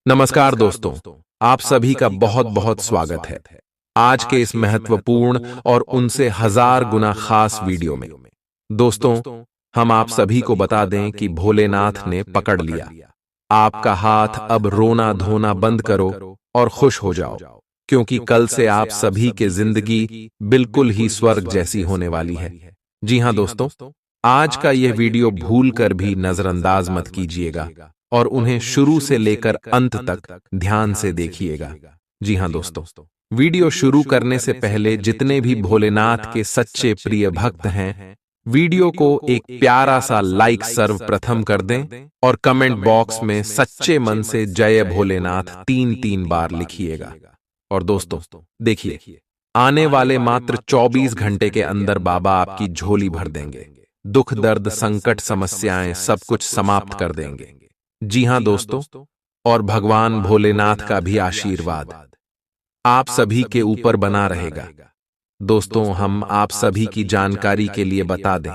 नमस्कार दोस्तों, आप सभी का बहुत बहुत स्वागत है आज के इस महत्वपूर्ण और उनसे हजार गुना खास वीडियो में। दोस्तों, हम आप सभी को बता दें कि भोलेनाथ ने पकड़ लिया आपका हाथ। अब रोना धोना बंद करो और खुश हो जाओ, क्योंकि कल से आप सभी की जिंदगी बिल्कुल ही स्वर्ग जैसी होने वाली है। जी हां दोस्तों, आज का यह वीडियो भूल कर भी नजरअंदाज मत कीजिएगा और उन्हें शुरू से लेकर अंत तक ध्यान से देखिएगा। जी हां दोस्तों, वीडियो शुरू करने से पहले जितने भी भोलेनाथ के सच्चे प्रिय भक्त हैं, वीडियो को एक प्यारा सा लाइक सर्वप्रथम कर दें और कमेंट बॉक्स में सच्चे मन से जय भोलेनाथ 3-3 बार लिखिएगा। और दोस्तों देखिए, आने वाले मात्र 24 घंटे के अंदर बाबा आपकी झोली भर देंगे। दुख दर्द संकट समस्याएं सब कुछ समाप्त कर देंगे। जी हां दोस्तों, और भगवान भोलेनाथ का भी आशीर्वाद आप सभी के ऊपर बना रहेगा। दोस्तों, हम आप सभी की जानकारी के लिए बता दें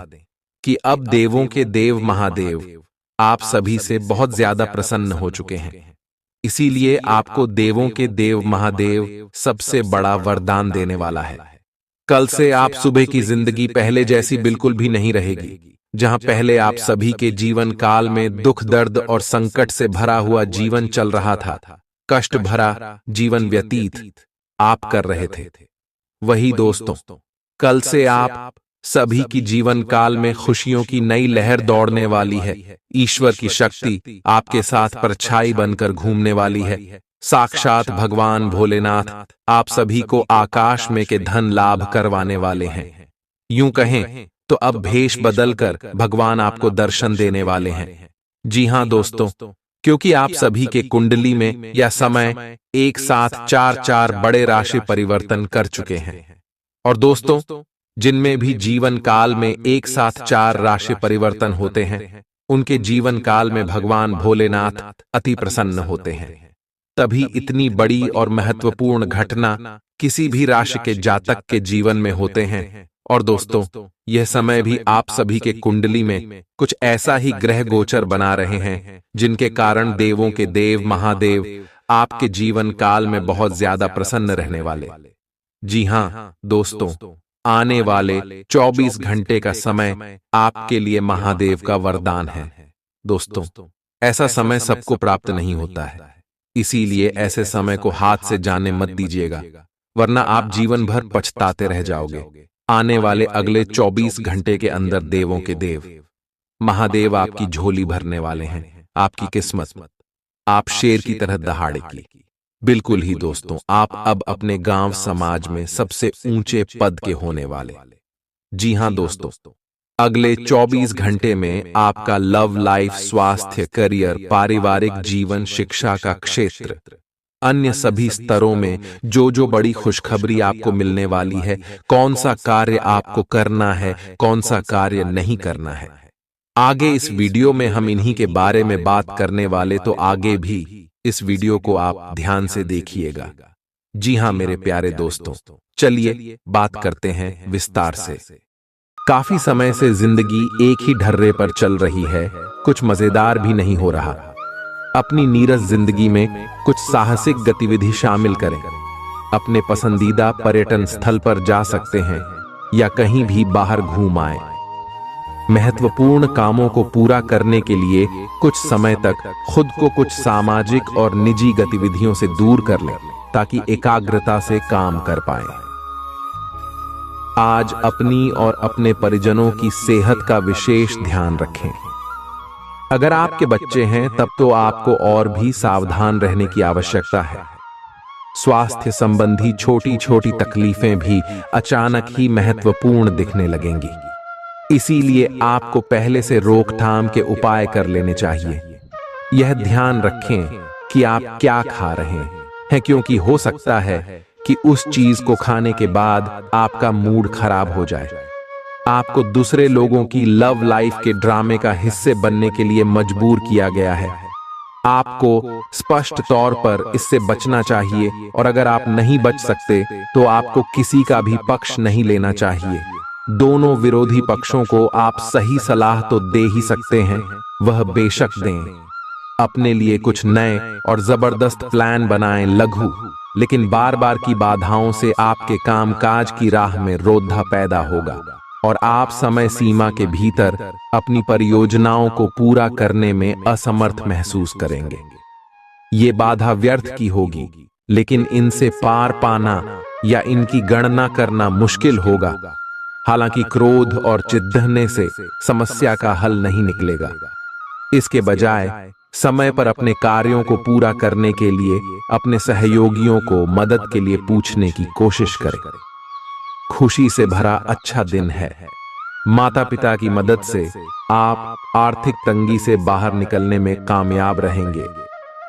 कि अब देवों के देव महादेव आप सभी से बहुत ज्यादा प्रसन्न हो चुके हैं। इसीलिए आपको देवों के देव महादेव सबसे बड़ा वरदान देने वाला है। कल से आप सुबह की जिंदगी पहले जैसी बिल्कुल भी नहीं रहेगी। जहां पहले आप सभी के जीवन काल में दुख दर्द और संकट से भरा हुआ जीवन चल रहा था, कष्ट भरा जीवन व्यतीत आप कर रहे थे, वही दोस्तों कल से आप सभी की जीवन काल में खुशियों की नई लहर दौड़ने वाली है। ईश्वर की शक्ति आपके साथ परछाई बनकर घूमने वाली है। साक्षात भगवान भोलेनाथ आप सभी को आकाश में के धन लाभ करवाने वाले हैं। यूं कहें तो अब भेष बदलकर भगवान आपको दर्शन देने वाले हैं। जी हां दोस्तों, क्योंकि आप सभी के कुंडली में यह समय एक साथ 4 बड़े राशि परिवर्तन कर चुके हैं। और दोस्तों, जिनमें भी जीवन काल में एक साथ 4 राशि परिवर्तन होते हैं, उनके जीवन काल में भगवान भोलेनाथ अति प्रसन्न होते हैं। तभी इतनी बड़ी और महत्वपूर्ण घटना किसी भी राशि के जातक के जीवन में होते हैं। और दोस्तों, यह समय भी आप सभी के कुंडली में कुछ ऐसा ही ग्रह गोचर बना रहे हैं, जिनके कारण देवों के देव महादेव आपके जीवन काल में बहुत ज्यादा प्रसन्न रहने वाले। जी हां दोस्तों, आने वाले 24 घंटे का समय आपके लिए महादेव का वरदान है। दोस्तों, ऐसा समय सबको प्राप्त नहीं होता है, इसीलिए ऐसे समय को हाथ से जाने मत दीजिएगा, वरना आप जीवन भर पछताते रह जाओगे। आने वाले अगले 24 घंटे के अंदर देवों के देव महादेव आपकी झोली भरने वाले हैं। आपकी किस्मत आप शेर की तरह दहाड़ेगी। बिल्कुल ही दोस्तों, आप अब अपने गांव समाज में सबसे ऊंचे पद के होने वाले। जी हां दोस्तों, अगले 24 घंटे में आपका लव लाइफ, स्वास्थ्य, करियर, पारिवारिक जीवन, शिक्षा का क्षेत्र, अन्य सभी स्तरों में जो बड़ी खुशखबरी आपको मिलने वाली है, कौन सा कार्य आपको करना है, कौन सा कार्य नहीं करना है, आगे इस वीडियो में हम इन्हीं के बारे में बात करने वाले, तो आगे भी इस वीडियो को आप ध्यान से देखिएगा। जी हां मेरे प्यारे दोस्तों, चलिए बात करते हैं विस्तार से। काफी समय से जिंदगी एक ही ढर्रे पर चल रही है, कुछ मजेदार भी नहीं हो रहा। अपनी नीरस जिंदगी में कुछ साहसिक गतिविधि शामिल करें। अपने पसंदीदा पर्यटन स्थल पर जा सकते हैं या कहीं भी बाहर घूम आए। महत्वपूर्ण कामों को पूरा करने के लिए कुछ समय तक खुद को कुछ सामाजिक और निजी गतिविधियों से दूर कर लें, ताकि एकाग्रता से काम कर पाएं। आज अपनी और अपने परिजनों की सेहत का विशेष ध्यान रखें। अगर आपके बच्चे हैं तब तो आपको और भी सावधान रहने की आवश्यकता है। स्वास्थ्य संबंधी छोटी छोटी तकलीफें भी अचानक ही महत्वपूर्ण दिखने लगेंगी, इसीलिए आपको पहले से रोकथाम के उपाय कर लेने चाहिए। यह ध्यान रखें कि आप क्या खा रहे हैं, क्योंकि हो सकता है कि उस चीज को खाने के बाद आपका मूड खराब हो जाए। आपको दूसरे लोगों की लव लाइफ के ड्रामे का हिस्से बनने के लिए मजबूर किया गया है। आपको स्पष्ट तौर पर इससे बचना चाहिए, और अगर आप नहीं बच सकते तो आपको किसी का भी पक्ष नहीं लेना चाहिए। दोनों विरोधी पक्षों को आप सही सलाह तो दे ही सकते हैं, वह बेशक दें, अपने लिए कुछ नए और जबरदस्त प्लान बनाएं। लघु लेकिन बार बार की बाधाओं से आपके कामकाज की राह में रोधा पैदा होगा और आप समय सीमा के भीतर अपनी परियोजनाओं को पूरा करने में असमर्थ महसूस करेंगे। ये बाधा व्यर्थ की होगी, लेकिन इनसे पार पाना या इनकी गणना करना मुश्किल होगा। हालांकि क्रोध और चिढ़ने से समस्या का हल नहीं निकलेगा। इसके बजाय समय पर अपने कार्यों को पूरा करने के लिए अपने सहयोगियों को मदद के लिए पूछने की कोशिश करें। खुशी से भरा अच्छा दिन है। माता पिता की मदद से आप आर्थिक तंगी से बाहर निकलने में कामयाब रहेंगे।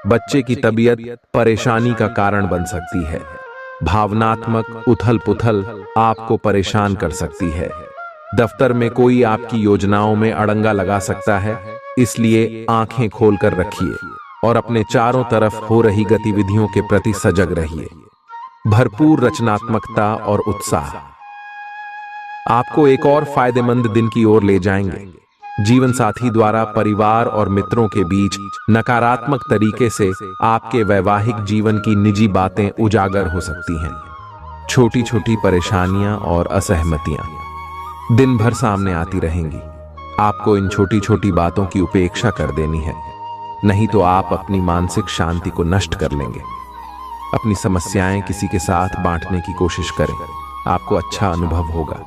बच्चे की तबीयत परेशानी का कारण बन सकती है। भावनात्मक उथल पुथल आपको परेशान कर सकती है। दफ्तर में कोई आपकी योजनाओं में अड़ंगा लगा सकता है, इसलिए आंखें खोलकर रखिए और अपने चारों तरफ हो रही गतिविधियों के प्रति सजग रहिए। भरपूर रचनात्मकता और उत्साह आपको एक और फायदेमंद दिन की ओर ले जाएंगे। जीवन साथी द्वारा परिवार और मित्रों के बीच नकारात्मक तरीके से आपके वैवाहिक जीवन की निजी बातें उजागर हो सकती हैं। छोटी छोटी परेशानियां और असहमतियां दिन भर सामने आती रहेंगी। आपको इन छोटी छोटी बातों की उपेक्षा कर देनी है, नहीं तो आप अपनी मानसिक शांति को नष्ट कर लेंगे। अपनी समस्याएं किसी के साथ बांटने की कोशिश करें, आपको अच्छा अनुभव होगा।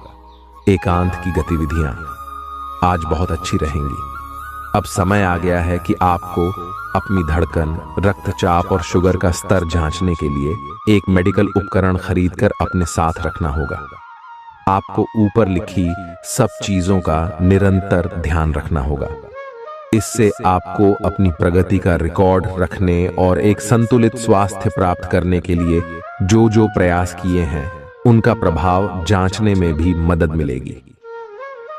एकांत की गतिविधियां आज बहुत अच्छी रहेंगी। अब समय आ गया है कि आपको अपनी धड़कन, रक्तचाप और शुगर का स्तर जांचने के लिए एक मेडिकल उपकरण खरीदकर अपने साथ रखना होगा। आपको ऊपर लिखी सब चीजों का निरंतर ध्यान रखना होगा। इससे आपको अपनी प्रगति का रिकॉर्ड रखने और एक संतुलित स्वास्थ्य प्राप्त करने के लिए जो जो प्रयास किए हैं उनका प्रभाव जांचने में भी मदद मिलेगी।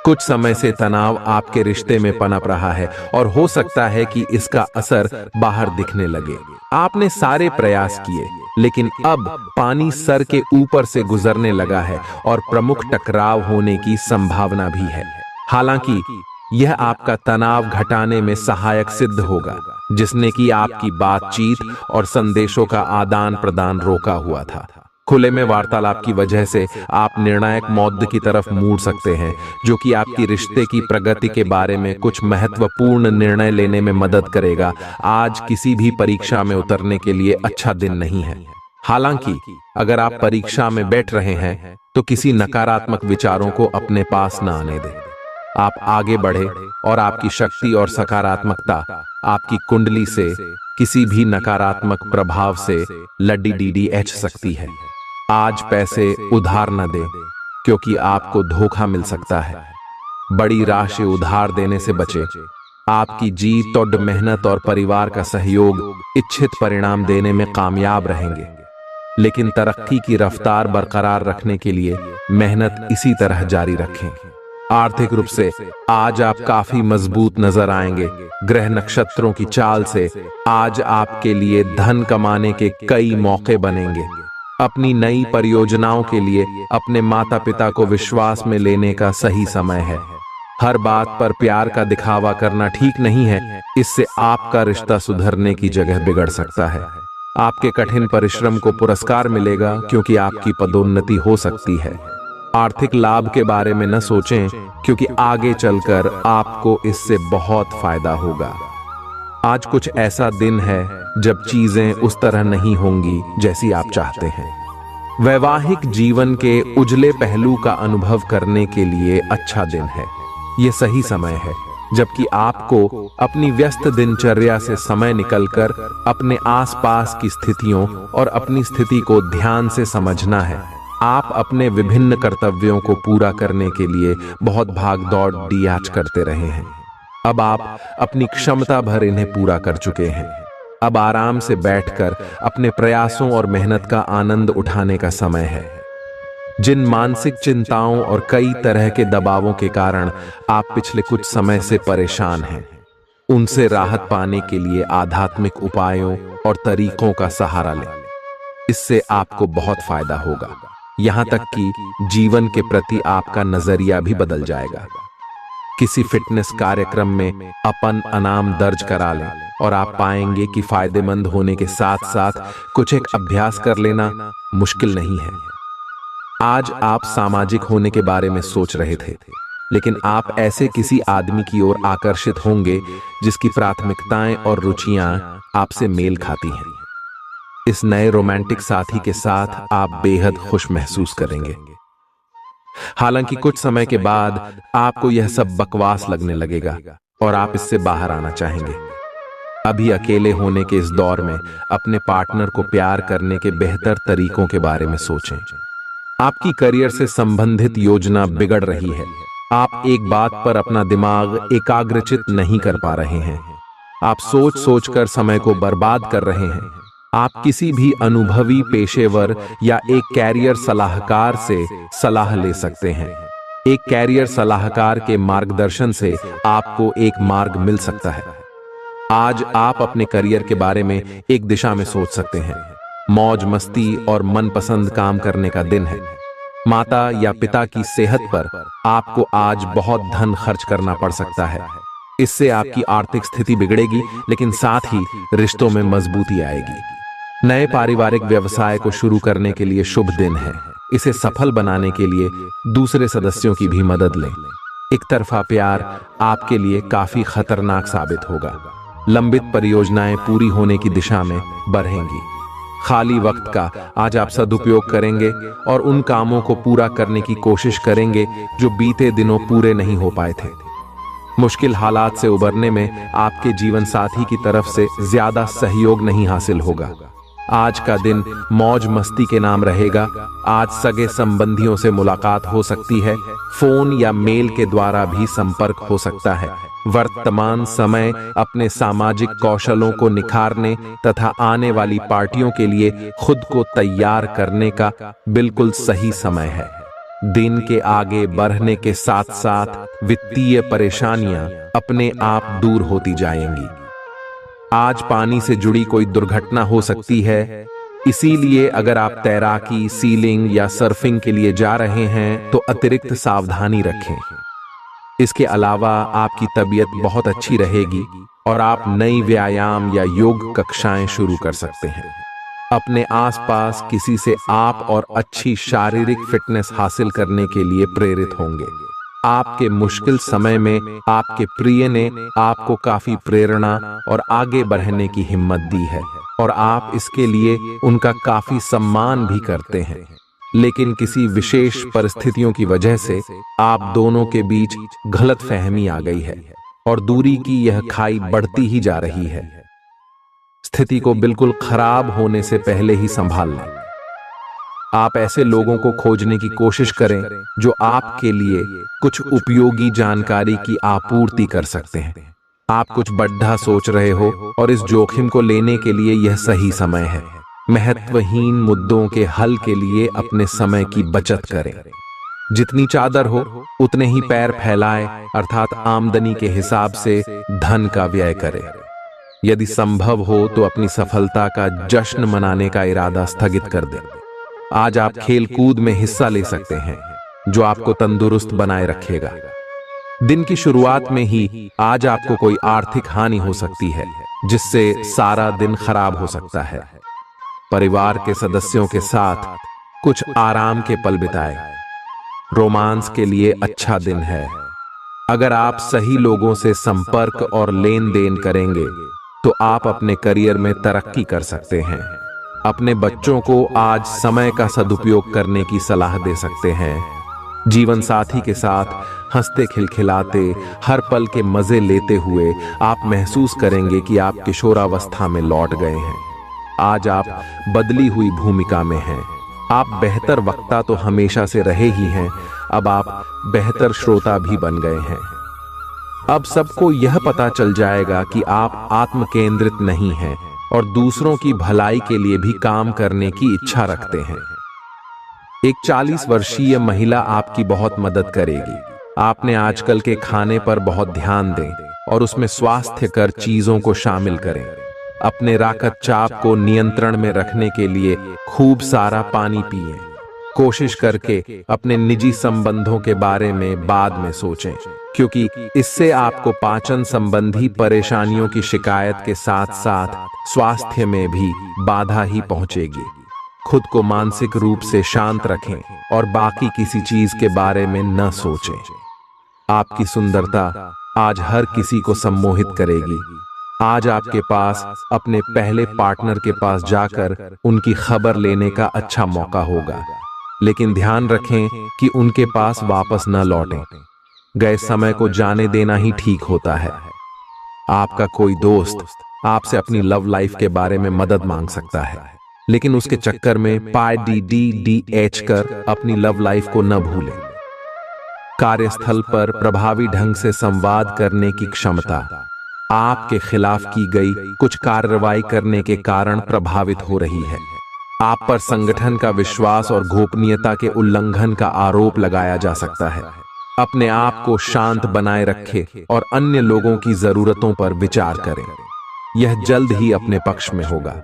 कुछ समय से तनाव आपके रिश्ते में पनप रहा है और हो सकता है कि इसका असर बाहर दिखने लगे। आपने सारे प्रयास किए, लेकिन अब पानी सर के ऊपर से गुजरने लगा है और प्रमुख टकराव होने की संभावना भी है। हालांकि यह आपका तनाव घटाने में सहायक सिद्ध होगा, जिसने कि आपकी बातचीत और संदेशों का आदान प्रदान रोका हुआ था। खुले में वार्तालाप की वजह से आप निर्णायक मौद्द की तरफ मुड़ सकते हैं, जो कि आपकी रिश्ते की प्रगति के बारे में कुछ महत्वपूर्ण निर्णय लेने में मदद करेगा। आज किसी भी परीक्षा में उतरने के लिए अच्छा दिन नहीं है। हालांकि अगर आप परीक्षा में बैठ रहे हैं तो किसी नकारात्मक विचारों को अपने पास न आने दें। आप आगे बढ़े और आपकी शक्ति और सकारात्मकता आपकी कुंडली से किसी भी नकारात्मक प्रभाव से लड़ी सकती है। आज पैसे उधार न दें, क्योंकि आपको धोखा मिल सकता है। बड़ी राशि उधार देने से बचें। आपकी जीत और मेहनत और परिवार का सहयोग इच्छित परिणाम देने में कामयाब रहेंगे, लेकिन तरक्की की रफ्तार बरकरार रखने के लिए मेहनत इसी तरह जारी रखें। आर्थिक रूप से आज आप काफी मजबूत नजर आएंगे। ग्रह नक्षत्रों की चाल से आज आपके लिए धन कमाने के कई मौके बनेंगे। अपनी नई परियोजनाओं के लिए अपने माता पिता को विश्वास में लेने का सही समय है। हर बात पर प्यार का दिखावा करना ठीक नहीं है, इससे आपका रिश्ता सुधरने की जगह बिगड़ सकता है। आपके कठिन परिश्रम को पुरस्कार मिलेगा, क्योंकि आपकी पदोन्नति हो सकती है। आर्थिक लाभ के बारे में न सोचें, क्योंकि आगे चलकर आपको इससे बहुत फायदा होगा। आज कुछ ऐसा दिन है जब चीजें उस तरह नहीं होंगी जैसी आप चाहते हैं। वैवाहिक जीवन के उजले पहलू का अनुभव करने के लिए अच्छा दिन है। यह सही समय है जबकि आपको अपनी व्यस्त दिनचर्या से समय निकलकर अपने आसपास की स्थितियों और अपनी स्थिति को ध्यान से समझना है। आप अपने विभिन्न कर्तव्यों को पूरा करने के लिए बहुत भाग दौड़ आज करते रहे हैं। अब आप अपनी क्षमता भर इन्हें पूरा कर चुके हैं। अब आराम से बैठकर अपने प्रयासों और मेहनत का आनंद उठाने का समय है। जिन मानसिक चिंताओं और कई तरह के दबावों के कारण आप पिछले कुछ समय से परेशान हैं, उनसे राहत पाने के लिए आध्यात्मिक उपायों और तरीकों का सहारा लें। इससे आपको बहुत फायदा होगा। यहां तक कि जीवन के प्रति आपका नजरिया भी बदल जाएगा। किसी फिटनेस कार्यक्रम में अपन इनाम दर्ज करा लें और आप पाएंगे कि फायदेमंद होने के साथ साथ कुछ एक अभ्यास कर लेना मुश्किल नहीं है। आज आप सामाजिक होने के बारे में सोच रहे थे, लेकिन आप ऐसे किसी आदमी की ओर आकर्षित होंगे जिसकी प्राथमिकताएं और रुचियां आपसे मेल खाती हैं। इस नए रोमांटिक साथी के साथ आप बेहद खुश महसूस करेंगे। हालांकि कुछ समय के बाद आपको यह सब बकवास लगने लगेगा और आप इससे बाहर आना चाहेंगे। अभी अकेले होने के इस दौर में अपने पार्टनर को प्यार करने के बेहतर तरीकों के बारे में सोचें। आपकी करियर से संबंधित योजना बिगड़ रही है। आप एक बात पर अपना दिमाग एकाग्रचित नहीं कर पा रहे हैं। आप सोच सोचकर समय को बर्बाद कर रहे हैं। आप किसी भी अनुभवी पेशेवर या एक कैरियर सलाहकार से सलाह ले सकते हैं। एक कैरियर सलाहकार के मार्गदर्शन से आपको एक मार्ग मिल सकता है। आज आप अपने करियर के बारे में एक दिशा में सोच सकते हैं। मौज मस्ती और मनपसंद काम करने का दिन है। माता या पिता की सेहत पर आपको आज बहुत धन खर्च करना पड़ सकता है। इससे आपकी आर्थिक स्थिति बिगड़ेगी, लेकिन साथ ही रिश्तों में मजबूती आएगी। नए पारिवारिक व्यवसाय को शुरू करने के लिए शुभ दिन है। इसे सफल बनाने के लिए दूसरे सदस्यों की भी मदद लें। एक तरफा प्यार आपके लिए काफी खतरनाक साबित होगा। लंबित परियोजनाएं पूरी होने की दिशा में बढ़ेंगी। खाली वक्त का आज आप सदुपयोग करेंगे और उन कामों को पूरा करने की कोशिश करेंगे जो बीते दिनों पूरे नहीं हो पाए थे। मुश्किल हालात से उबरने में आपके जीवन साथी की तरफ से ज्यादा सहयोग नहीं हासिल होगा। आज का दिन मौज मस्ती के नाम रहेगा। आज सगे संबंधियों से मुलाकात हो सकती है। फोन या मेल के द्वारा भी संपर्क हो सकता है। वर्तमान समय अपने सामाजिक कौशलों को निखारने तथा आने वाली पार्टियों के लिए खुद को तैयार करने का बिल्कुल सही समय है। दिन के आगे बढ़ने के साथ साथ वित्तीय परेशानियां अपने आप दूर होती जाएंगी। आज पानी से जुड़ी कोई दुर्घटना हो सकती है, इसीलिए अगर आप तैराकी, सीलिंग या सर्फिंग के लिए जा रहे हैं तो अतिरिक्त सावधानी रखें। इसके अलावा आपकी तबीयत बहुत अच्छी रहेगी और आप नई व्यायाम या योग कक्षाएं शुरू कर सकते हैं। अपने आसपास किसी से आप और अच्छी शारीरिक फिटनेस हासिल करने के लिए प्रेरित होंगे। आपके मुश्किल समय में आपके प्रिय ने आपको काफी प्रेरणा और आगे बढ़ने की हिम्मत दी है और आप इसके लिए उनका काफी सम्मान भी करते हैं। लेकिन किसी विशेष परिस्थितियों की वजह से आप दोनों के बीच गलतफहमी आ गई है और दूरी की यह खाई बढ़ती ही जा रही है। स्थिति को बिल्कुल खराब होने से पहले ही संभाल लें। आप ऐसे लोगों को खोजने की कोशिश करें जो आपके लिए कुछ उपयोगी जानकारी की आपूर्ति कर सकते हैं। आप कुछ बड़ा सोच रहे हो और इस जोखिम को लेने के लिए यह सही समय है। महत्वहीन मुद्दों के हल के लिए अपने समय की बचत करें। जितनी चादर हो उतने ही पैर फैलाएं, अर्थात आमदनी के हिसाब से धन का व्यय करें। यदि संभव हो तो अपनी सफलता का जश्न मनाने का इरादा स्थगित कर दें। आज आप खेल कूद में हिस्सा ले सकते हैं जो आपको तंदुरुस्त बनाए रखेगा। दिन की शुरुआत में ही आज आपको कोई आर्थिक हानि हो सकती है जिससे सारा दिन खराब हो सकता है। परिवार के सदस्यों के साथ कुछ आराम के पल बिताएं। रोमांस के लिए अच्छा दिन है। अगर आप सही लोगों से संपर्क और लेन देन करेंगे तो आप अपने करियर में तरक्की कर सकते हैं। अपने बच्चों को आज समय का सदुपयोग करने की सलाह दे सकते हैं। जीवन साथी के साथ हंसते खिलखिलाते हर पल के मजे लेते हुए आप महसूस करेंगे कि आप किशोरावस्था में लौट गए हैं। आज आप बदली हुई भूमिका में हैं। आप बेहतर वक्ता तो हमेशा से रहे ही हैं, अब आप बेहतर श्रोता भी बन गए हैं। अब सबको यह पता चल जाएगा कि आप आत्म केंद्रित नहीं हैं और दूसरों की भलाई के लिए भी काम करने की इच्छा रखते हैं। एक 40 वर्षीय महिला आपकी बहुत मदद करेगी। आपने आजकल के खाने पर बहुत ध्यान दें और उसमें स्वास्थ्यकर चीजों को शामिल करें। अपने रक्तचाप को नियंत्रण में रखने के लिए खूब सारा पानी पिएं। कोशिश करके अपने निजी संबंधों के बारे में बाद में सोचें, क्योंकि इससे आपको पाचन संबंधी परेशानियों की शिकायत के साथ साथ स्वास्थ्य में भी बाधा ही पहुंचेगी। खुद को मानसिक रूप से शांत रखें और बाकी किसी चीज के बारे में न सोचें। आपकी सुंदरता आज हर किसी को सम्मोहित करेगी। आज आपके पास अपने पहले पार्टनर के पास जाकर उनकी खबर लेने का अच्छा मौका होगा, लेकिन ध्यान रखें कि उनके पास वापस न लौटें। गए समय को जाने देना ही ठीक होता है। आपका कोई दोस्त आपसे अपनी लव लाइफ के बारे में मदद मांग सकता है, लेकिन उसके चक्कर में PDDDH कर अपनी लव लाइफ को न भूलें। कार्यस्थल पर प्रभावी ढंग से संवाद करने की क्षमता आपके खिलाफ की गई कुछ कार्रवाई करने के कारण प्रभावित हो रही है। आप पर संगठन का विश्वास और गोपनीयता के उल्लंघन का आरोप लगाया जा सकता है। अपने आप को शांत बनाए रखें और अन्य लोगों की जरूरतों पर विचार करें। यह जल्द ही अपने पक्ष में होगा।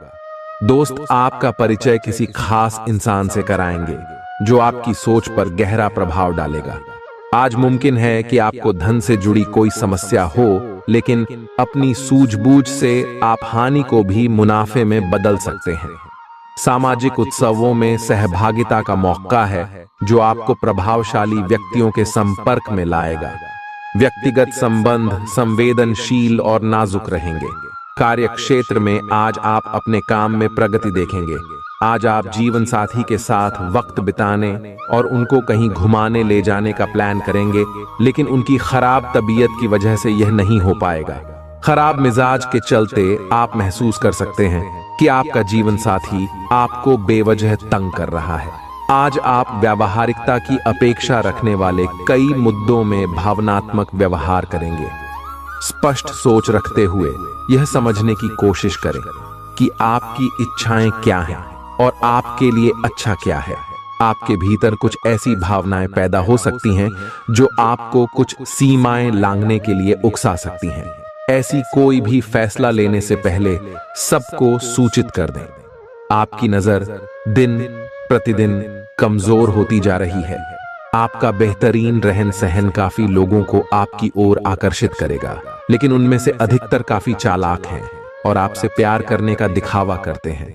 दोस्त आपका परिचय किसी खास इंसान से कराएंगे जो आपकी सोच पर गहरा प्रभाव डालेगा। आज मुमकिन है कि आपको धन से जुड़ी कोई समस्या हो, लेकिन अपनी सूझबूझ से आप हानि को भी मुनाफे में बदल सकते हैं। सामाजिक उत्सवों में सहभागिता का मौका है जो आपको प्रभावशाली व्यक्तियों के संपर्क में लाएगा। व्यक्तिगत संबंध संवेदनशील और नाजुक रहेंगे। कार्य क्षेत्र में आज आप अपने काम में प्रगति देखेंगे। आज आप जीवन साथी के साथ वक्त बिताने और उनको कहीं घुमाने ले जाने का प्लान करेंगे, लेकिन उनकी खराब तबीयत की वजह से यह नहीं हो पाएगा। खराब मिजाज के चलते आप महसूस कर सकते हैं कि आपका जीवन साथी आपको बेवजह तंग कर रहा है। आज आप व्यावहारिकता की अपेक्षा रखने वाले कई मुद्दों में भावनात्मक व्यवहार करेंगे। स्पष्ट सोच रखते हुए यह समझने की कोशिश करें कि आपकी इच्छाएं क्या हैं और आपके लिए अच्छा क्या है। आपके भीतर कुछ ऐसी भावनाएं पैदा हो सकती हैं जो आपको कुछ सीमाएं लांघने के लिए उकसा सकती हैं। ऐसी कोई भी फैसला लेने से पहले सबको सूचित कर दें। आपकी नजर दिन प्रतिदिन कमजोर होती जा रही है। आपका बेहतरीन रहन सहन काफी लोगों को आपकी ओर आकर्षित करेगा, लेकिन उनमें से अधिकतर काफी चालाक हैं और आपसे प्यार करने का दिखावा करते हैं।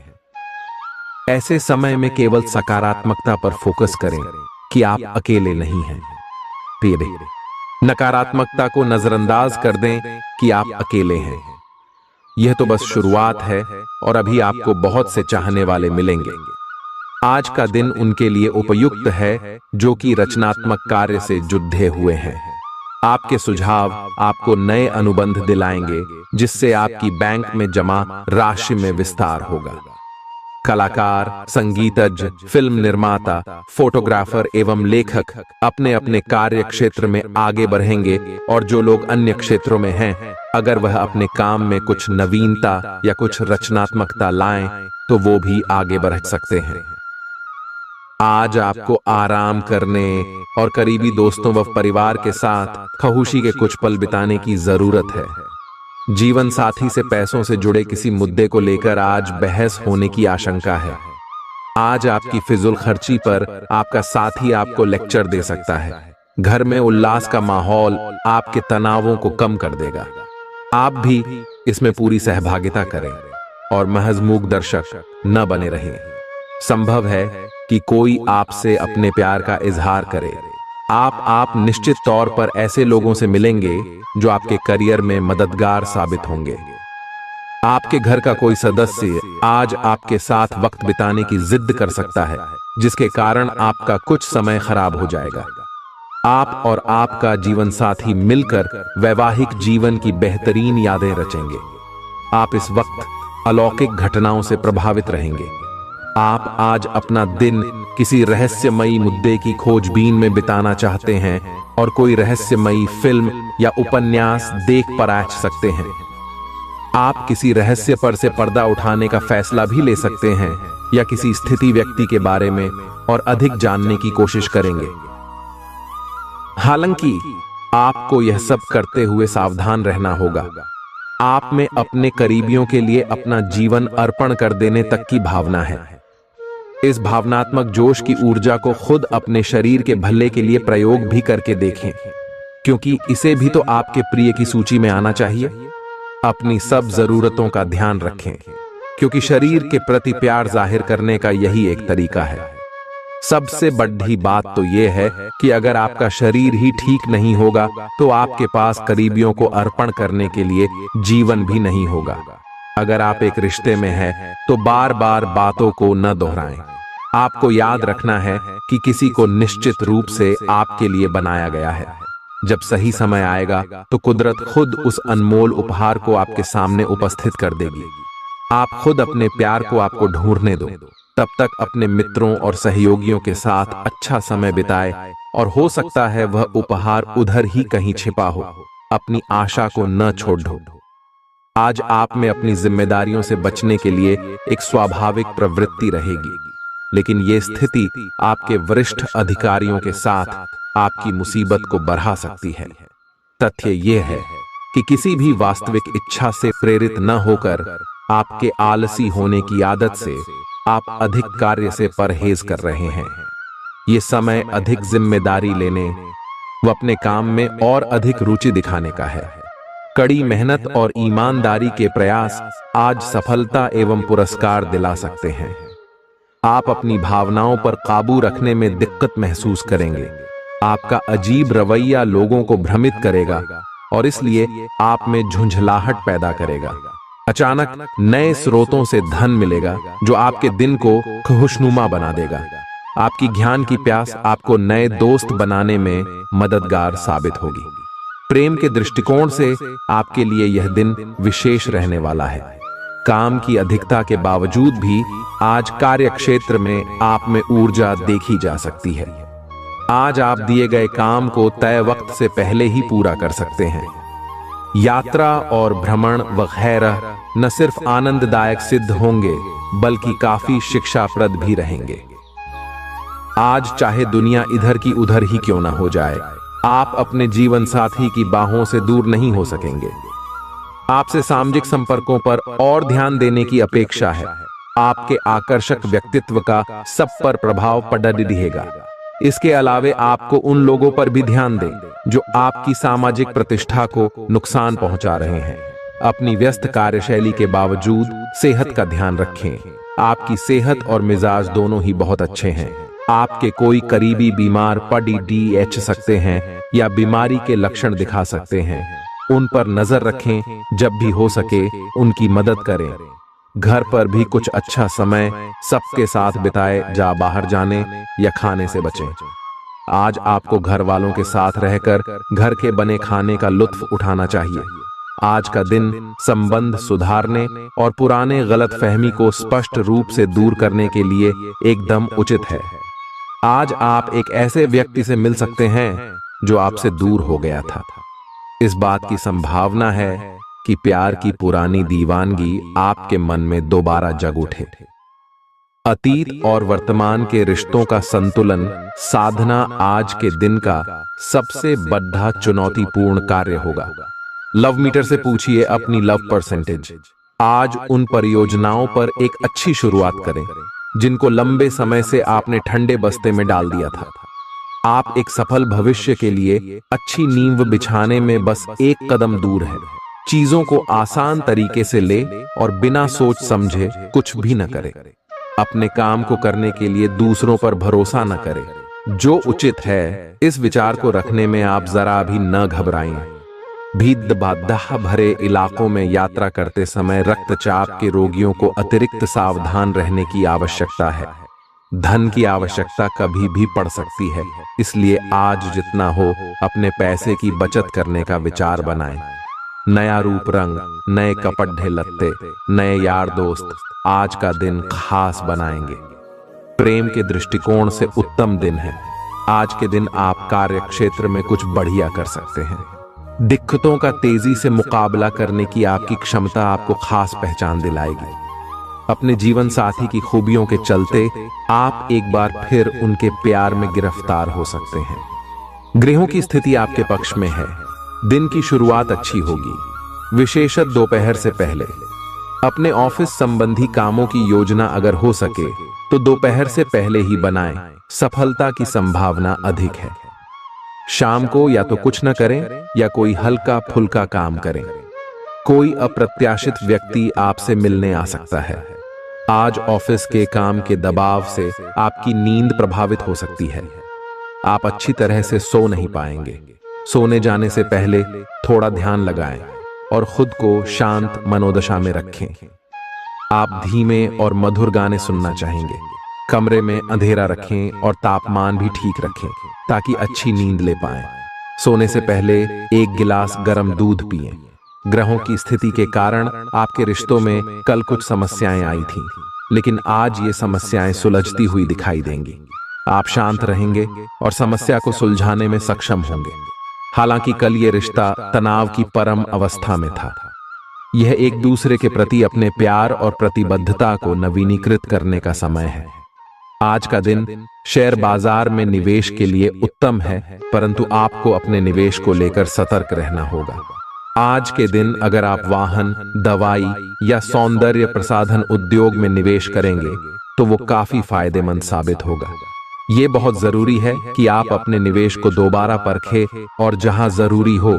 ऐसे समय में केवल सकारात्मकता पर फोकस करें कि आप अकेले नहीं हैं। नकारात्मकता को नजरअंदाज कर दें कि आप अकेले हैं। यह तो बस शुरुआत है और अभी आपको बहुत से चाहने वाले मिलेंगे। आज का दिन उनके लिए उपयुक्त है जो कि रचनात्मक कार्य से जुड़े हुए हैं। आपके सुझाव आपको नए अनुबंध दिलाएंगे, जिससे आपकी बैंक में जमा राशि में विस्तार होगा। कलाकार, संगीतज्ञ, फिल्म निर्माता, फोटोग्राफर एवं लेखक अपने अपने कार्य क्षेत्र में आगे बढ़ेंगे, और जो लोग अन्य क्षेत्रों में हैं, अगर वह अपने काम में कुछ नवीनता या कुछ रचनात्मकता लाएं, तो वो भी आगे बढ़ सकते हैं। आज आपको आराम करने और करीबी दोस्तों व परिवार के साथ खुशी के कुछ पल बिताने की जरूरत है। जीवन साथी से पैसों से जुड़े किसी मुद्दे को लेकर आज बहस होने की आशंका है। आज आपकी फिजूल खर्ची पर आपका साथी आपको लेक्चर दे सकता है। घर में उल्लास का माहौल आपके तनावों को कम कर देगा। आप भी इसमें पूरी सहभागिता करें और महज मूक दर्शक न बने रहें। संभव है कि कोई आपसे अपने प्यार का इजहार करे। आप निश्चित तौर पर ऐसे लोगों से मिलेंगे जो आपके करियर में मददगार साबित होंगे। आपके घर का कोई सदस्य आज आपके साथ वक्त बिताने की जिद कर सकता है, जिसके कारण आपका कुछ समय खराब हो जाएगा। आप और आपका जीवन साथी मिलकर वैवाहिक जीवन की बेहतरीन यादें रचेंगे। आप इस वक्त अलौकिक घटनाओं से प्रभावित रहेंगे। आप आज अपना दिन किसी रहस्यमयी मुद्दे की खोजबीन में बिताना चाहते हैं और कोई रहस्यमयी फिल्म या उपन्यास देख पराच सकते हैं। आप किसी रहस्य पर से पर्दा उठाने का फैसला भी ले सकते हैं या किसी स्थिति व्यक्ति के बारे में और अधिक जानने की कोशिश करेंगे। हालांकि आपको यह सब करते हुए सावधान रहना होगा। आप में अपने करीबियों के लिए अपना जीवन अर्पण कर देने तक की भावना है। इस भावनात्मक जोश की ऊर्जा को खुद अपने शरीर के भले के लिए प्रयोग भी करके देखें, क्योंकि इसे भी तो आपके प्रिय की सूची में आना चाहिए। अपनी सब जरूरतों का ध्यान रखें, क्योंकि शरीर के प्रति प्यार जाहिर करने का यही एक तरीका है। सबसे बड़ी बात तो यह है कि अगर आपका शरीर ही ठीक नहीं होगा तो आपके पास करीबियों को अर्पण करने के लिए जीवन भी नहीं होगा। अगर आप एक रिश्ते में हैं तो बार बार बातों को न दोहराएं। आपको याद रखना है कि किसी को निश्चित रूप से आपके लिए बनाया गया है। जब सही समय आएगा तो कुदरत खुद उस अनमोल उपहार को आपके सामने उपस्थित कर देगी। आप खुद अपने प्यार को आपको ढूंढने दो। तब तक अपने मित्रों और सहयोगियों के साथ अच्छा समय बिताए, और हो सकता है वह उपहार उधर ही कहीं छिपा हो। अपनी आशा को न छोड़ दो। आज आप में अपनी जिम्मेदारियों से बचने के लिए एक स्वाभाविक प्रवृत्ति रहेगी, लेकिन यह स्थिति आपके वरिष्ठ अधिकारियों के साथ आपकी मुसीबत को बढ़ा सकती है। तथ्य यह है कि किसी भी वास्तविक इच्छा से प्रेरित न होकर आपके आलसी होने की आदत से आप अधिक कार्य से परहेज कर रहे हैं। ये समय अधिक जिम्मेदारी लेने व अपने काम में और अधिक रुचि दिखाने का है। कड़ी मेहनत और ईमानदारी के प्रयास आज सफलता एवं पुरस्कार दिला सकते हैं। आप अपनी भावनाओं पर काबू रखने में दिक्कत महसूस करेंगे। आपका अजीब रवैया लोगों को भ्रमित करेगा और इसलिए आप में झुंझलाहट पैदा करेगा। अचानक नए स्रोतों से धन मिलेगा जो आपके दिन को खुशनुमा बना देगा। आपकी ज्ञान की प्यास आपको नए दोस्त बनाने में मददगार साबित होगी। प्रेम के दृष्टिकोण से आपके लिए यह दिन विशेष रहने वाला है। काम की अधिकता के बावजूद भी आज कार्य क्षेत्र में आप में ऊर्जा देखी जा सकती है। आज आप दिए गए काम को तय वक्त से पहले ही पूरा कर सकते हैं। यात्रा और भ्रमण वगैरह न सिर्फ आनंददायक सिद्ध होंगे बल्कि काफी शिक्षाप्रद भी रहेंगे। आज चाहे दुनिया इधर की उधर ही क्यों ना हो जाए, आप अपने जीवन साथी की बाहों से दूर नहीं हो सकेंगे। आपसे सामाजिक संपर्कों पर और ध्यान देने की अपेक्षा है। आपके आकर्षक व्यक्तित्व का सब पर प्रभाव पड़ रहेगा। इसके अलावे आपको उन लोगों पर भी ध्यान दें जो आपकी सामाजिक प्रतिष्ठा को नुकसान पहुंचा रहे हैं। अपनी व्यस्त कार्यशैली के बावजूद सेहत का ध्यान रखें। आपकी सेहत और मिजाज दोनों ही बहुत अच्छे हैं। आपके कोई करीबी बीमार पड़ सकते हैं या बीमारी के लक्षण दिखा सकते हैं। उन पर नजर रखें। जब भी हो सके उनकी मदद करें। घर पर भी कुछ अच्छा समय सबके साथ बिताए। जा बाहर जाने या खाने से बचें। आज आपको घर वालों के साथ रहकर घर के बने खाने का लुत्फ उठाना चाहिए। आज का दिन संबंध सुधारने और पुराने गलतफहमी को स्पष्ट रूप से दूर करने के लिए एकदम उचित है। आज आप एक ऐसे व्यक्ति से मिल सकते हैं जो आपसे दूर हो गया था। इस बात की संभावना है कि प्यार की पुरानी दीवानगी आपके मन में दोबारा जग उठे। अतीत और वर्तमान के रिश्तों का संतुलन साधना आज के दिन का सबसे बड़ा चुनौतीपूर्ण कार्य होगा। लव मीटर से पूछिए अपनी लव परसेंटेज। आज उन परियोजनाओं पर एक अच्छी शुरुआत करें जिनको लंबे समय से आपने ठंडे बस्ते में डाल दिया था। आप एक सफल भविष्य के लिए अच्छी नींव बिछाने में बस एक कदम दूर है। चीजों को आसान तरीके से ले और बिना सोच समझे कुछ भी न करें। अपने काम को करने के लिए दूसरों पर भरोसा न करें। जो उचित है इस विचार को रखने में आप जरा भी न घबराएं। भीड़ बाधा भरे इलाकों में यात्रा करते समय रक्तचाप के रोगियों को अतिरिक्त सावधान रहने की आवश्यकता है। धन की आवश्यकता कभी भी पड़ सकती है, इसलिए आज जितना हो अपने पैसे की बचत करने का विचार बनाएं। नया रूप रंग, नए कपड़े लत्ते, नए यार दोस्त आज का दिन खास बनाएंगे। प्रेम के दृष्टिकोण से उत्तम दिन है। आज के दिन आप कार्य क्षेत्र में कुछ बढ़िया कर सकते हैं। दिक्कतों का तेजी से मुकाबला करने की आपकी क्षमता आपको खास पहचान दिलाएगी। अपने जीवन साथी की खूबियों के चलते आप एक बार फिर उनके प्यार में गिरफ्तार हो सकते हैं। ग्रहों की स्थिति आपके पक्ष में है। दिन की शुरुआत अच्छी होगी, विशेषत दोपहर से पहले। अपने ऑफिस संबंधी कामों की योजना अगर हो सके तो दोपहर से पहले ही बनाएं, सफलता की संभावना अधिक है। शाम को या तो कुछ न करें या कोई हल्का फुल्का काम करें। कोई अप्रत्याशित व्यक्ति आपसे मिलने आ सकता है। आज ऑफिस के काम के दबाव से आपकी नींद प्रभावित हो सकती है। आप अच्छी तरह से सो नहीं पाएंगे। सोने जाने से पहले थोड़ा ध्यान लगाएं और खुद को शांत मनोदशा में रखें। आप धीमे और मधुर गाने सुनना चाहेंगे। कमरे में अंधेरा रखें और तापमान भी ठीक रखें ताकि अच्छी नींद ले पाएं। सोने से पहले 1 गिलास गर्म दूध पिएं। ग्रहों की स्थिति के कारण आपके रिश्तों में कल कुछ समस्याएं आई थीं, लेकिन आज ये समस्याएं सुलझती हुई दिखाई देंगी। आप शांत रहेंगे और समस्या को सुलझाने में सक्षम होंगे। हालांकि कल ये रिश्ता तनाव की परम अवस्था में था। यह एक दूसरे के प्रति अपने प्यार और प्रतिबद्धता को नवीनीकृत करने का समय है। आज का दिन शेयर बाजार में निवेश के लिए उत्तम है, परंतु आपको अपने निवेश को लेकर सतर्क रहना होगा। आज के दिन अगर आप वाहन, दवाई या सौंदर्य प्रसाधन उद्योग में निवेश करेंगे तो वो काफी फायदेमंद साबित होगा। ये बहुत जरूरी है कि आप अपने निवेश को दोबारा परखें और जहां जरूरी हो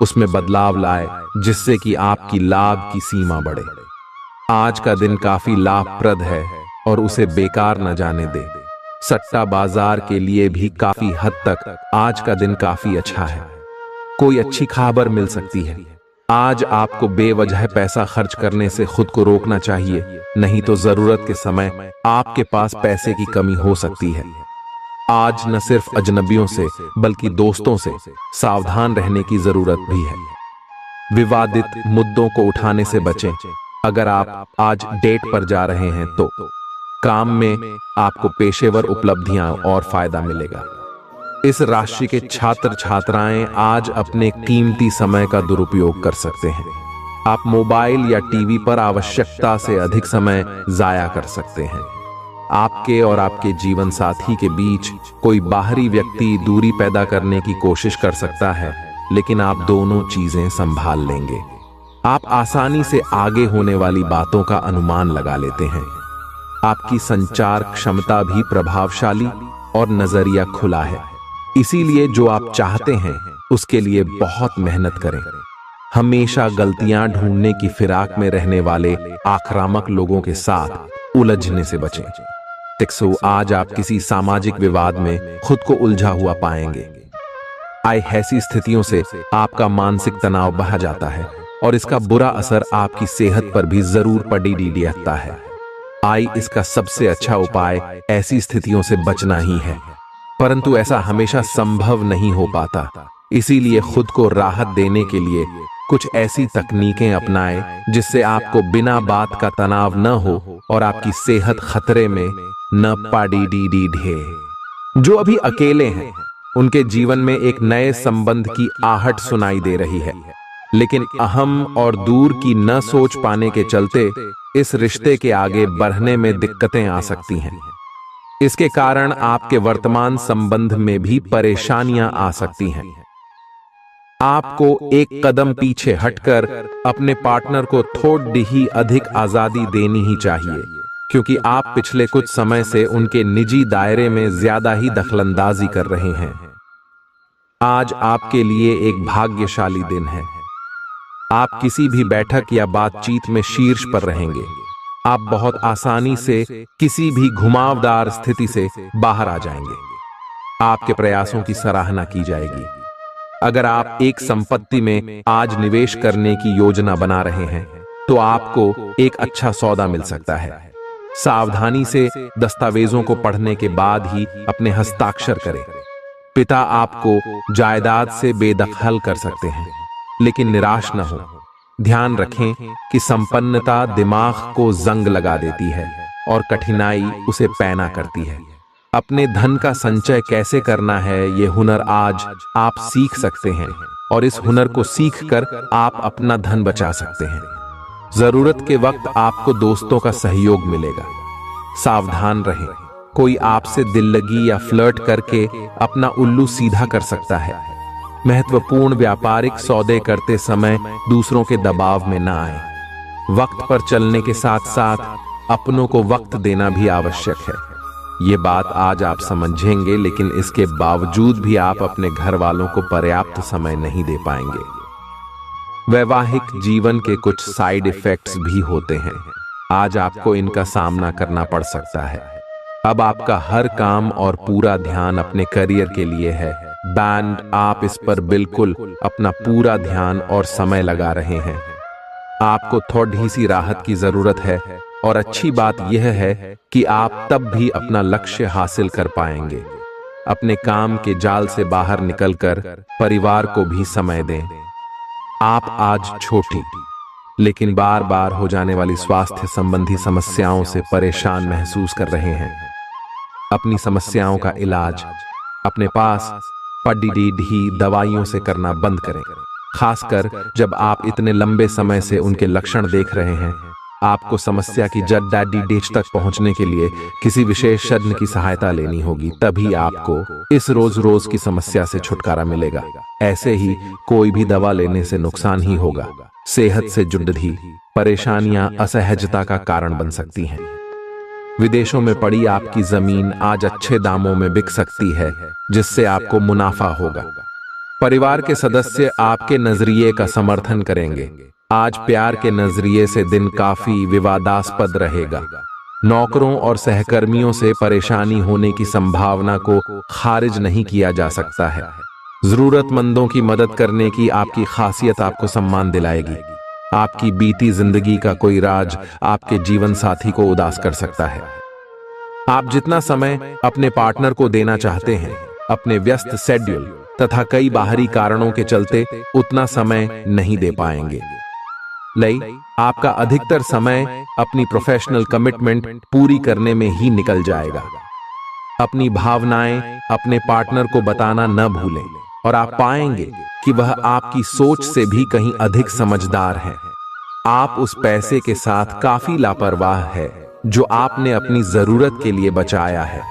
उसमें बदलाव लाए, जिससे कि आपकी लाभ की सीमा बढ़े। आज का दिन काफी लाभप्रद है और उसे बेकार न जाने दें। सट्टा बाजार के लिए भी काफी हद तक आज का दिन काफी अच्छा है। कोई अच्छी खबर मिल सकती है। आज आपको बेवजह पैसा खर्च करने से खुद को रोकना चाहिए, नहीं तो जरूरत के समय आपके पास पैसे की कमी हो सकती है। आज न सिर्फ अजनबियों से बल्कि दोस्तों से सावधान रहने की जरूरत भी है। विवादित मुद्दों को उठाने से बचें। अगर आप आज डेट पर जा रहे हैं तो काम में आपको पेशेवर उपलब्धियां और फायदा मिलेगा। इस राशि के छात्र छात्राएं आज अपने कीमती समय का दुरुपयोग कर सकते हैं। आप मोबाइल या टीवी पर आवश्यकता से अधिक समय जाया कर सकते हैं। आपके और आपके जीवन साथी के बीच कोई बाहरी व्यक्ति दूरी पैदा करने की कोशिश कर सकता है, लेकिन आप दोनों चीजें संभाल लेंगे। आप आसानी से आगे होने वाली बातों का अनुमान लगा लेते हैं। आपकी संचार क्षमता भी प्रभावशाली और नजरिया खुला है। इसीलिए जो आप चाहते हैं उसके लिए बहुत मेहनत करें। हमेशा गलतियां ढूंढने की फिराक में रहने वाले आक्रामक लोगों के साथ उलझने से बचें। टिक्सो, आज आप किसी सामाजिक विवाद में खुद को उलझा हुआ पाएंगे। ऐसी स्थितियों से आपका मानसिक तनाव बढ़ जाता है और इसका बुरा असर आपकी सेहत पर भी जरूर पड़ता है। इसका सबसे अच्छा उपाय ऐसी स्थितियों से बचना ही है, परंतु ऐसा हमेशा संभव नहीं हो पाता। इसीलिए खुद को राहत देने के लिए कुछ ऐसी तकनीकें अपनाएं जिससे आपको बिना बात का तनाव न हो और आपकी सेहत खतरे में न पड़े। जो अभी अकेले हैं उनके जीवन में एक नए संबंध की आहट सुनाई दे रही है, लेकिन अहम और दूर की न सोच पाने के चलते इस रिश्ते के आगे बढ़ने में दिक्कतें आ सकती हैं। इसके कारण आपके वर्तमान संबंध में भी परेशानियां आ सकती हैं। आपको एक कदम पीछे हटकर अपने पार्टनर को थोड़ी ही अधिक आजादी देनी ही चाहिए, क्योंकि आप पिछले कुछ समय से उनके निजी दायरे में ज्यादा ही दखलंदाजी कर रहे हैं। आज आपके लिए एक भाग्यशाली दिन है। आप किसी भी बैठक या बातचीत में शीर्ष पर रहेंगे। आप बहुत आसानी से किसी भी घुमावदार स्थिति से बाहर आ जाएंगे। आपके प्रयासों की सराहना की जाएगी। अगर आप एक संपत्ति में आज निवेश करने की योजना बना रहे हैं तो आपको एक अच्छा सौदा मिल सकता है। सावधानी से दस्तावेजों को पढ़ने के बाद ही अपने हस्ताक्षर करें। पिता आपको जायदाद से बेदखल कर सकते हैं, लेकिन निराश न हो। ध्यान रखें कि संपन्नता दिमाग को जंग लगा देती है और कठिनाई उसे पैना करती है। अपने धन का संचय कैसे करना है ये हुनर आज आप सीख सकते हैं और इस हुनर को सीखकर आप अपना धन बचा सकते हैं। जरूरत के वक्त आपको दोस्तों का सहयोग मिलेगा। सावधान रहें, कोई आपसे दिल लगी या फ्लर्ट करके अपना उल्लू सीधा कर सकता है। महत्वपूर्ण व्यापारिक सौदे करते समय दूसरों के दबाव में न आए। वक्त पर चलने के साथ साथ अपनों को वक्त देना भी आवश्यक है। ये बात आज आप समझेंगे, लेकिन इसके बावजूद भी आप अपने घर वालों को पर्याप्त समय नहीं दे पाएंगे। वैवाहिक जीवन के कुछ साइड इफेक्ट्स भी होते हैं। आज आपको इनका सामना करना पड़ सकता है। अब आपका हर काम और पूरा ध्यान अपने करियर के लिए है। बैंड, आप इस पर बिल्कुल अपना पूरा ध्यान और समय लगा रहे हैं। आपको थोड़ी सी राहत की जरूरत है, और अच्छी बात यह है कि आप तब भी अपना लक्ष्य हासिल कर पाएंगे। अपने काम के जाल से बाहर निकलकर परिवार को भी समय दें। आप आज छोटी लेकिन बार बार हो जाने वाली स्वास्थ्य संबंधी समस्याओं से परेशान महसूस कर रहे हैं। अपनी समस्याओं का इलाज अपने पास पड़ी दवाइयों से करना बंद करें, खासकर जब आप इतने लंबे समय से उनके लक्षण देख रहे हैं। आपको समस्या की जड़ डेच तक पहुंचने के लिए किसी विशेषज्ञ की सहायता लेनी होगी, तभी आपको इस रोज रोज की समस्या से छुटकारा मिलेगा। ऐसे ही कोई भी दवा लेने से नुकसान ही होगा। सेहत से जुड़ी परेशानियां असहजता का कारण बन सकती हैं। विदेशों में पड़ी आपकी जमीन आज अच्छे दामों में बिक सकती है, जिससे आपको मुनाफा होगा। परिवार के सदस्य आपके नजरिए का समर्थन करेंगे। आज प्यार के नजरिए से दिन काफी विवादास्पद रहेगा। नौकरों और सहकर्मियों से परेशानी होने की संभावना को खारिज नहीं किया जा सकता है। जरूरतमंदों की मदद करने की आपकी खासियत आपको सम्मान दिलाएगी। आपकी बीती जिंदगी का कोई राज आपके जीवन साथी को उदास कर सकता है। आप जितना समय अपने पार्टनर को देना चाहते हैं, अपने व्यस्त शेड्यूल तथा कई बाहरी कारणों के चलते उतना समय नहीं दे पाएंगे। आपका अधिकतर समय अपनी प्रोफेशनल कमिटमेंट पूरी करने में ही निकल जाएगा। अपनी भावनाएं अपने पार्टनर को बताना न भूलें, और आप पाएंगे कि वह आपकी सोच से भी कहीं अधिक समझदार है। आप उस पैसे के साथ काफी लापरवाह है जो आपने अपनी जरूरत के लिए बचाया है,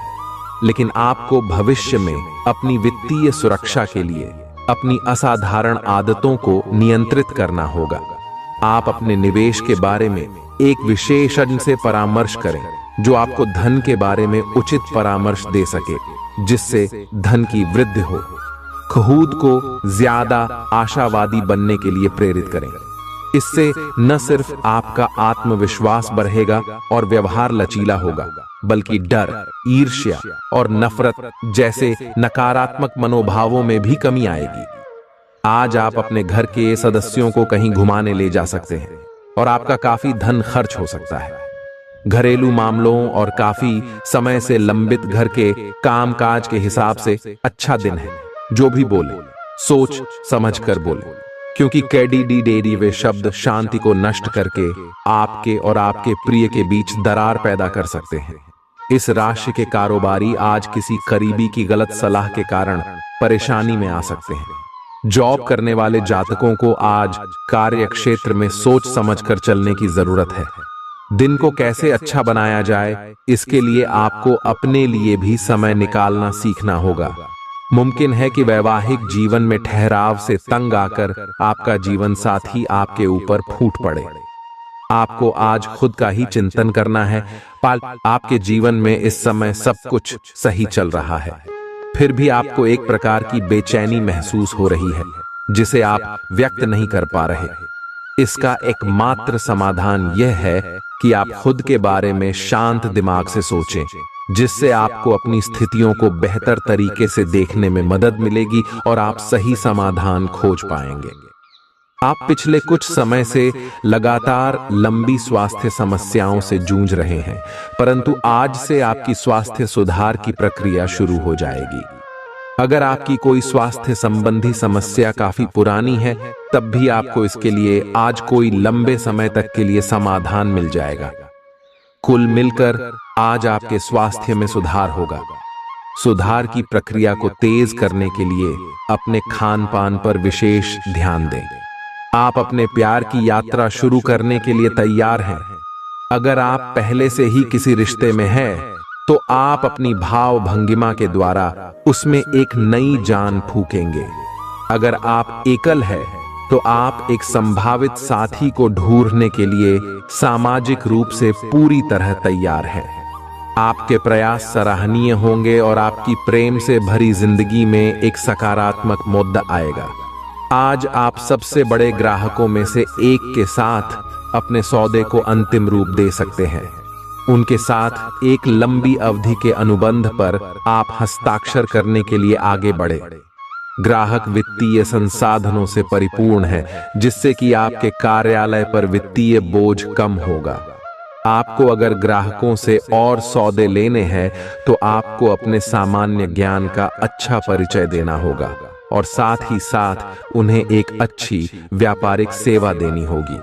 लेकिन आपको भविष्य में अपनी वित्तीय सुरक्षा के लिए अपनी असाधारण आदतों को नियंत्रित करना होगा। आप अपने निवेश के बारे में एक विशेषज्ञ से परामर्श करें, जो आपको धन के बारे में उचित परामर्श दे सके, जिससे धन की वृद्धि हो। खुद को ज्यादा आशावादी बनने के लिए प्रेरित करें। इससे न सिर्फ आपका आत्मविश्वास बढ़ेगा और व्यवहार लचीला होगा, बल्कि डर, ईर्ष्या और नफरत जैसे नकारात्मक मनोभावों में भी कमी आएगी। आज आप अपने घर के सदस्यों को कहीं घुमाने ले जा सकते हैं, और आपका काफी धन खर्च हो सकता है। घरेलू मामलों और काफी समय से लंबित घर के कामकाज के हिसाब से अच्छा दिन है। जो भी बोले सोच समझ कर बोले, क्योंकि कैडी वे शब्द शांति को नष्ट करके आपके और आपके प्रिय के बीच दरार पैदा कर सकते हैं। इस राशि के कारोबारी आज किसी करीबी की गलत सलाह के कारण परेशानी में आ सकते हैं। जॉब करने वाले जातकों को आज कार्य क्षेत्र में सोच समझकर चलने की जरूरत है। दिन को कैसे अच्छा बनाया जाए, इसके लिए आपको अपने लिए भी समय निकालना सीखना होगा। मुमकिन है कि वैवाहिक जीवन में ठहराव से तंग आकर आपका जीवन साथी आपके ऊपर फूट पड़े। आपको आज खुद का ही चिंतन करना है। आपके जीवन में इस समय सब कुछ सही चल रहा है, फिर भी आपको एक प्रकार की बेचैनी महसूस हो रही है, जिसे आप व्यक्त नहीं कर पा रहे। इसका एकमात्र समाधान यह है कि आप खुद के बारे में शांत दिमाग से सोचें, जिससे आपको अपनी स्थितियों को बेहतर तरीके से देखने में मदद मिलेगी और आप सही समाधान खोज पाएंगे। आप पिछले कुछ समय से लगातार लंबी स्वास्थ्य समस्याओं से जूझ रहे हैं, परंतु आज से आपकी स्वास्थ्य सुधार की प्रक्रिया शुरू हो जाएगी। अगर आपकी कोई स्वास्थ्य संबंधी समस्या काफी पुरानी है, तब भी आपको इसके लिए आज कोई लंबे समय तक के लिए समाधान मिल जाएगा। कुल मिलकर आज आपके स्वास्थ्य में सुधार होगा। सुधार की प्रक्रिया को तेज करने के लिए अपने खान पान पर विशेष ध्यान दें। आप अपने प्यार की यात्रा शुरू करने के लिए तैयार हैं। अगर आप पहले से ही किसी रिश्ते में हैं, तो आप अपनी भाव भंगिमा के द्वारा उसमें एक नई जान फूकेंगे। अगर आप एकल हैं, तो आप एक संभावित साथी को ढूंढने के लिए सामाजिक रूप से पूरी तरह तैयार हैं। आपके प्रयास सराहनीय होंगे और आपकी प्रेम से भरी जिंदगी में एक सकारात्मक मुद्दा आएगा। आज आप सबसे बड़े ग्राहकों में से एक के साथ अपने सौदे को अंतिम रूप दे सकते हैं। उनके साथ एक लंबी अवधि के अनुबंध पर आप हस्ताक्षर करने के लिए आगे बढ़े। ग्राहक वित्तीय संसाधनों से परिपूर्ण है, जिससे कि आपके कार्यालय पर वित्तीय बोझ कम होगा। आपको अगर ग्राहकों से और सौदे लेने हैं तो आपको अपने सामान्य ज्ञान का अच्छा परिचय देना होगा और साथ ही साथ उन्हें एक अच्छी व्यापारिक सेवा देनी होगी।